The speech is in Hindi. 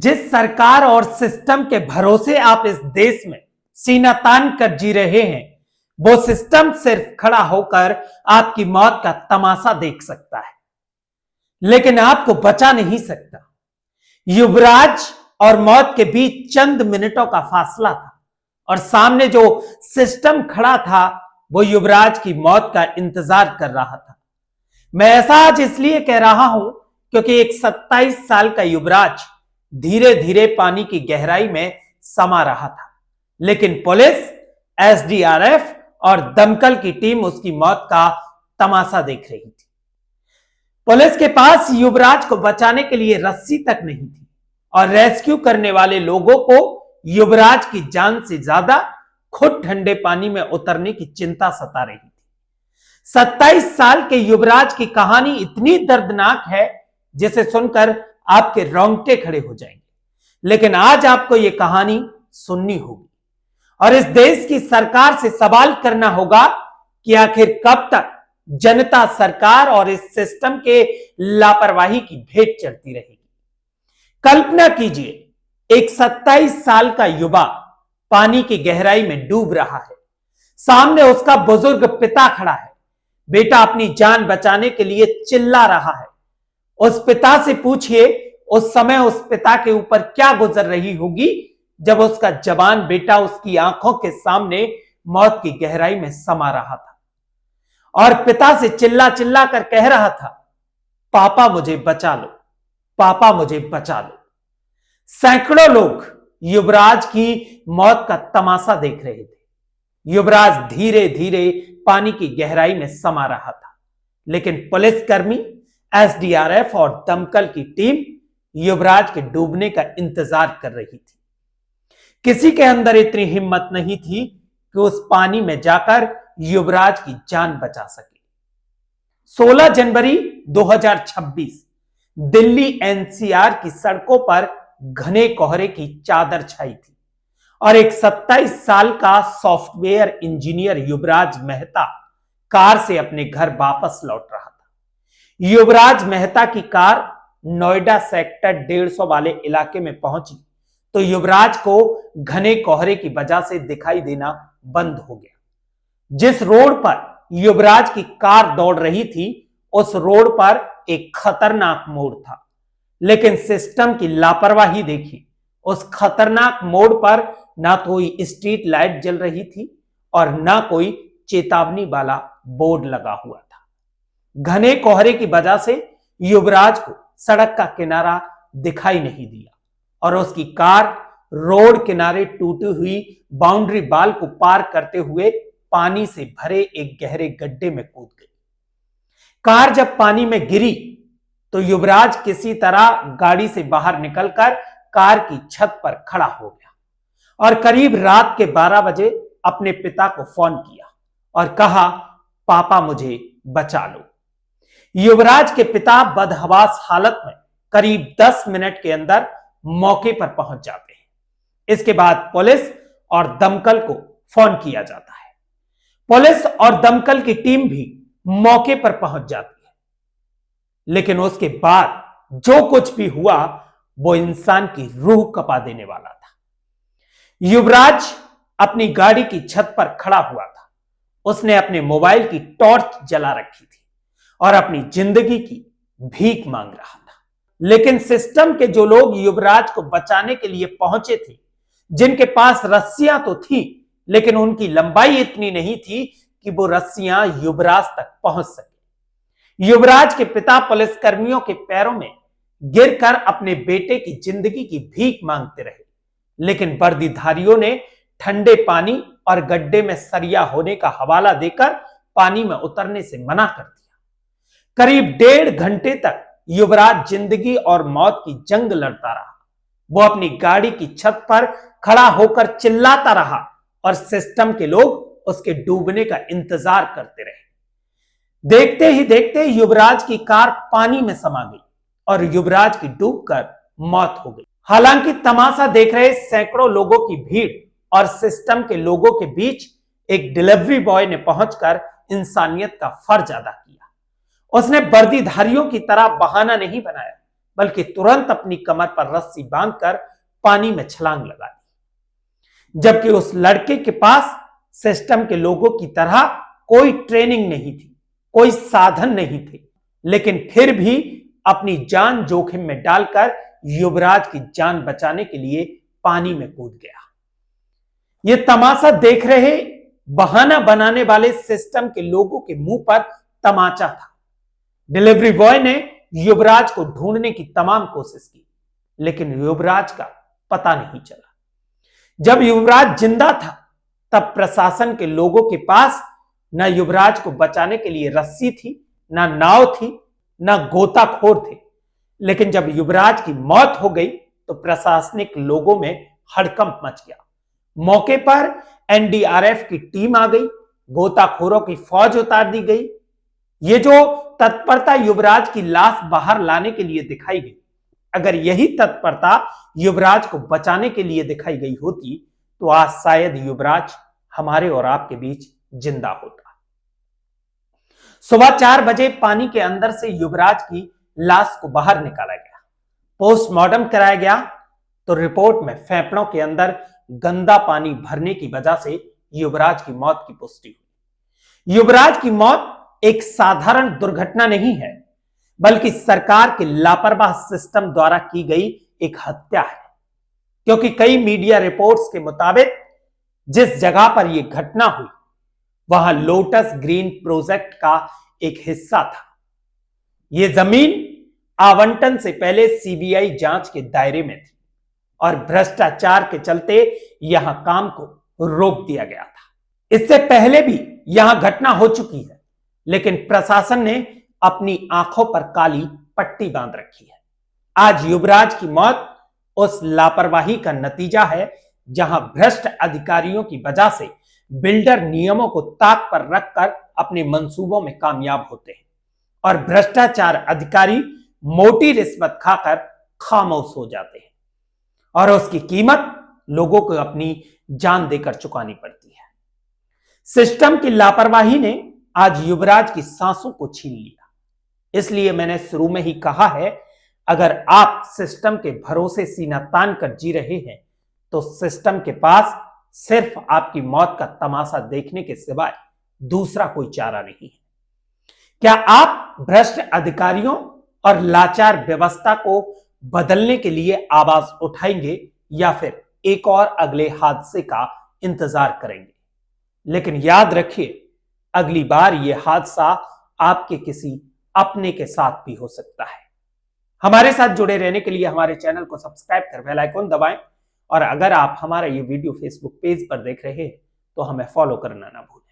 जिस सरकार और सिस्टम के भरोसे आप इस देश में सीना तान कर जी रहे हैं, वो सिस्टम सिर्फ खड़ा होकर आपकी मौत का तमाशा देख सकता है, लेकिन आपको बचा नहीं सकता। युवराज और मौत के बीच चंद मिनटों का फासला था और सामने जो सिस्टम खड़ा था वो युवराज की मौत का इंतजार कर रहा था। मैं ऐसा आज इसलिए कह रहा हूं क्योंकि एक 27 साल का युवराज धीरे धीरे पानी की गहराई में समा रहा था, लेकिन पुलिस, एसडीआरएफ और दमकल की टीम उसकी मौत का तमाशा देख रही थी। पुलिस के पास युवराज को बचाने के लिए रस्सी तक नहीं थी और रेस्क्यू करने वाले लोगों को युवराज की जान से ज्यादा खुद ठंडे पानी में उतरने की चिंता सता रही थी। 27 साल के युवराज की कहानी इतनी दर्दनाक है जिसे सुनकर आपके रोंगटे खड़े हो जाएंगे, लेकिन आज आपको यह कहानी सुननी होगी और इस देश की सरकार से सवाल करना होगा कि आखिर कब तक जनता सरकार और इस सिस्टम के लापरवाही की भेंट चढ़ती रहेगी। कल्पना कीजिए, एक 27 साल का युवा पानी की गहराई में डूब रहा है। सामने उसका बुजुर्ग पिता खड़ा है। बेटा अपनी जान बचाने के लिए चिल्ला रहा है। उस पिता से पूछिए उस समय उस पिता के ऊपर क्या गुजर रही होगी जब उसका जवान बेटा उसकी आंखों के सामने मौत की गहराई में समा रहा था और पिता से चिल्ला चिल्ला कर कह रहा था, पापा मुझे बचा लो, पापा मुझे बचा लो। सैकड़ों लोग युवराज की मौत का तमाशा देख रहे थे। युवराज धीरे धीरे पानी की गहराई में समा रहा था, लेकिन पुलिसकर्मी, एसडीआरएफ और दमकल की टीम युवराज के डूबने का इंतजार कर रही थी। किसी के अंदर इतनी हिम्मत नहीं थी कि उस पानी में जाकर युवराज की जान बचा सके। 16 जनवरी 2026 दिल्ली एनसीआर की सड़कों पर घने कोहरे की चादर छाई थी और एक 27 साल का सॉफ्टवेयर इंजीनियर युवराज मेहता कार से अपने घर वापस लौट रहा था। युवराज मेहता की कार नोएडा सेक्टर 150 वाले इलाके में पहुंची तो युवराज को घने कोहरे की वजह से दिखाई देना बंद हो गया। जिस रोड पर युवराज की कार दौड़ रही थी उस रोड पर एक खतरनाक मोड़ था, लेकिन सिस्टम की लापरवाही देखी। उस खतरनाक मोड़ पर ना कोई स्ट्रीट लाइट जल रही थी और ना कोई चेतावनी वाला बोर्ड लगा हुआ था। घने कोहरे की वजह से युवराज को सड़क का किनारा दिखाई नहीं दिया और उसकी कार रोड किनारे टूटी हुई बाउंड्री वाल को पार करते हुए पानी से भरे एक गहरे गड्ढे में कूद गई। कार जब पानी में गिरी तो युवराज किसी तरह गाड़ी से बाहर निकलकर कार की छत पर खड़ा हो गया और करीब रात के 12 बजे अपने पिता को फोन किया और कहा, पापा मुझे बचा लो। युवराज के पिता बदहवास हालत में करीब 10 मिनट के अंदर मौके पर पहुंच जाते हैं। इसके बाद पुलिस और दमकल को फोन किया जाता है। पुलिस और दमकल की टीम भी मौके पर पहुंच जाती है, लेकिन उसके बाद जो कुछ भी हुआ वो इंसान की रूह कपा देने वाला था। युवराज अपनी गाड़ी की छत पर खड़ा हुआ था। उसने अपने मोबाइल की टॉर्च जला रखी थी और अपनी जिंदगी की भीख मांग रहा था, लेकिन सिस्टम के जो लोग युवराज को बचाने के लिए पहुंचे थे, जिनके पास रस्सियां तो थी लेकिन उनकी लंबाई इतनी नहीं थी कि वो रस्सियां युवराज तक पहुंच सके। युवराज के पिता पुलिसकर्मियों के पैरों में गिरकर अपने बेटे की जिंदगी की भीख मांगते रहे, लेकिन वर्दीधारियों ने ठंडे पानी और गड्ढे में सरिया होने का हवाला देकर पानी में उतरने से मना कर दिया। करीब 1.5 घंटे तक युवराज जिंदगी और मौत की जंग लड़ता रहा। वो अपनी गाड़ी की छत पर खड़ा होकर चिल्लाता रहा और सिस्टम के लोग उसके डूबने का इंतजार करते रहे। देखते ही देखते युवराज की कार पानी में समा गई और युवराज की डूबकर मौत हो गई। हालांकि तमाशा देख रहे सैकड़ों लोगों की भीड़ और सिस्टम के लोगों के बीच एक डिलीवरी बॉय ने पहुंचकर इंसानियत का फर्ज अदा किया। उसने वर्दीधारियों की तरह बहाना नहीं बनाया, बल्कि तुरंत अपनी कमर पर रस्सी बांधकर पानी में छलांग लगा दी। जबकि उस लड़के के पास सिस्टम के लोगों की तरह कोई ट्रेनिंग नहीं थी, कोई साधन नहीं थे, लेकिन फिर भी अपनी जान जोखिम में डालकर युवराज की जान बचाने के लिए पानी में कूद गया। यह तमाशा देख रहे बहाना बनाने वाले सिस्टम के लोगों के मुंह पर तमाचा था। डिलीवरी बॉय ने युवराज को ढूंढने की तमाम कोशिश की, लेकिन युवराज का पता नहीं चला। जब युवराज जिंदा था तब प्रशासन के लोगों के पास न युवराज को बचाने के लिए रस्सी थी, न नाव थी, न गोताखोर थे। लेकिन जब युवराज की मौत हो गई तो प्रशासनिक लोगों में हड़कंप मच गया। मौके पर एनडीआरएफ की टीम आ गई, गोताखोरों की फौज उतार दी गई। ये जो तत्परता युवराज की लाश बाहर लाने के लिए दिखाई गई, अगर यही तत्परता युवराज को बचाने के लिए दिखाई गई होती तो आज शायद युवराज हमारे और आपके बीच जिंदा होता। सुबह 4 बजे पानी के अंदर से युवराज की लाश को बाहर निकाला गया, पोस्टमार्टम कराया गया तो रिपोर्ट में फेफड़ों के अंदर गंदा पानी भरने की वजह से युवराज की मौत की पुष्टि हुई। युवराज की मौत एक साधारण दुर्घटना नहीं है, बल्कि सरकार के लापरवाह सिस्टम द्वारा की गई एक हत्या है। क्योंकि कई मीडिया रिपोर्ट्स के मुताबिक जिस जगह पर यह घटना हुई वहां लोटस ग्रीन प्रोजेक्ट का एक हिस्सा था। यह जमीन आवंटन से पहले सीबीआई जांच के दायरे में थी और भ्रष्टाचार के चलते यहां काम को रोक दिया गया था। इससे पहले भी यहां घटना हो चुकी है, लेकिन प्रशासन ने अपनी आंखों पर काली पट्टी बांध रखी है। आज युवराज की मौत उस लापरवाही का नतीजा है, जहां भ्रष्ट अधिकारियों की वजह से बिल्डर नियमों को ताक पर रखकर अपने मंसूबों में कामयाब होते हैं और भ्रष्टाचार अधिकारी मोटी रिश्वत खाकर खामोश हो जाते हैं और उसकी कीमत लोगों को अपनी जान देकर चुकानी पड़ती है। सिस्टम की लापरवाही ने आज युवराज की सांसों को छीन लिया। इसलिए मैंने शुरू में ही कहा है, अगर आप सिस्टम के भरोसे सीना तान कर जी रहे हैं तो सिस्टम के पास सिर्फ आपकी मौत का तमाशा देखने के सिवाय दूसरा कोई चारा नहीं है। क्या आप भ्रष्ट अधिकारियों और लाचार व्यवस्था को बदलने के लिए आवाज उठाएंगे या फिर एक और अगले हादसे का इंतजार करेंगे? लेकिन याद रखिए, अगली बार यह हादसा आपके किसी अपने के साथ भी हो सकता है। हमारे साथ जुड़े रहने के लिए हमारे चैनल को सब्सक्राइब कर बेल आइकन दबाएं और अगर आप हमारा ये वीडियो फेसबुक पेज पर देख रहे हैं तो हमें फॉलो करना ना भूलें।